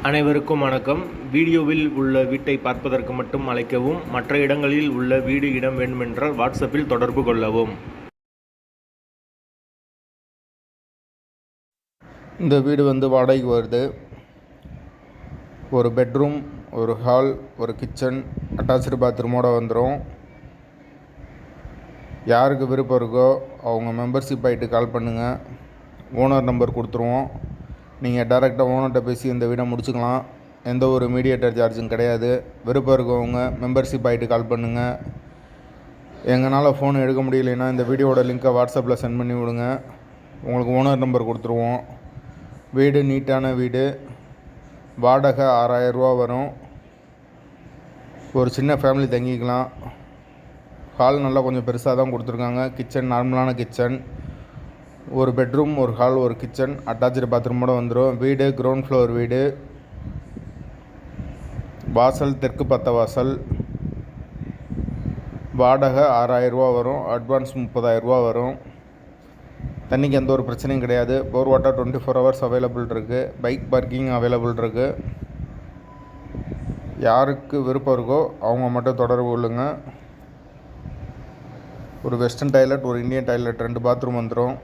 அனைவருக்கும் வணக்கம். வீடியோவில் உள்ள வீட்டை பார்ப்பதற்கு மட்டும் அழைக்கவும். மற்ற இடங்களில் உள்ள வீடு இடம் வேண்டுமென்றால் வாட்ஸ்அப்பில் தொடர்பு கொள்ளவும். இந்த வீடு வாடகைக்கு வருது. ஒரு பெட்ரூம், ஒரு ஹால், ஒரு கிச்சன், அட்டாச்சு பாத்ரூமோடு வந்துடும். யாருக்கு விருப்பம் இருக்கோ அவங்க மெம்பர்ஷிப் ஆகிட்டு கால் பண்ணுங்கள். ஓனர் நம்பர் கொடுத்துருவோம். நீங்கள் டைரெக்டாக ஓனர்கிட்ட பேசி இந்த வீடை முடிச்சுக்கலாம். எந்த ஒரு மீடியேட்டர் சார்ஜும் கிடையாது. விருப்பம் இருக்கவங்க மெம்பர்ஷிப் ஆகிட்டு கால் பண்ணுங்கள். எங்களால் ஃபோன் எடுக்க முடியலைன்னா இந்த வீடியோட லிங்க்கை வாட்ஸ்அப்பில் சென்ட் பண்ணி விடுங்க. உங்களுக்கு ஓனர் நம்பர் கொடுத்துருவோம். வீடு நீட்டான வீடு. வாடகை 6000 ரூபா வரும். ஒரு சின்ன ஃபேமிலி தங்கிக்கலாம். ஹால் நல்லா கொஞ்சம் பெருசாக தான் கொடுத்துருக்காங்க. கிச்சன் நார்மலான கிச்சன். ஒரு பெட்ரூம், ஒரு ஹால், ஒரு கிச்சன், அட்டாச்சு பாத்ரூமோடு வந்துடும். வீடு கிரவுண்ட் ஃப்ளோர் வீடு. வாசல் தெற்கு பத்த வாசல். வாடகை 6000 ரூபா வரும். அட்வான்ஸ் 30,000 ரூபா வரும். தண்ணிக்கு எந்த ஒரு பிரச்சனையும் கிடையாது. போர் வாட்டர் 24 ஹவர்ஸ் அவைலபிள் இருக்குது. பைக் பார்க்கிங் அவைலபிள் இருக்குது. யாருக்கு விருப்பம் இருக்கோ அவங்க மட்டும் தொடர்பு கொள்ளுங்க. ஒரு வெஸ்டர்ன் டாய்லெட், ஒரு இந்தியன் டாய்லெட், 2 பாத்ரூம் வந்துடும்.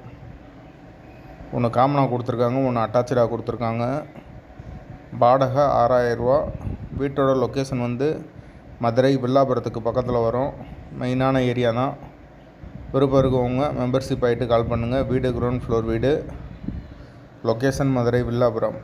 ஒன்று காமனாக கொடுத்துருக்காங்க, ஒன்று அட்டாச்சாக கொடுத்துருக்காங்க. வாடகை 6000 ரூபா. வீட்டோட லொக்கேஷன் மதுரை வில்லாபுரத்துக்கு பக்கத்தில் வரும். மெயினான ஏரியா தான். விருப்பம் இருக்கவங்க மெம்பர்ஷிப் ஆகிட்டு கால் பண்ணுங்கள். வீடு கிரவுண்ட் ஃப்ளோர் வீடு. லொக்கேஷன் மதுரை வில்லாபுரம்.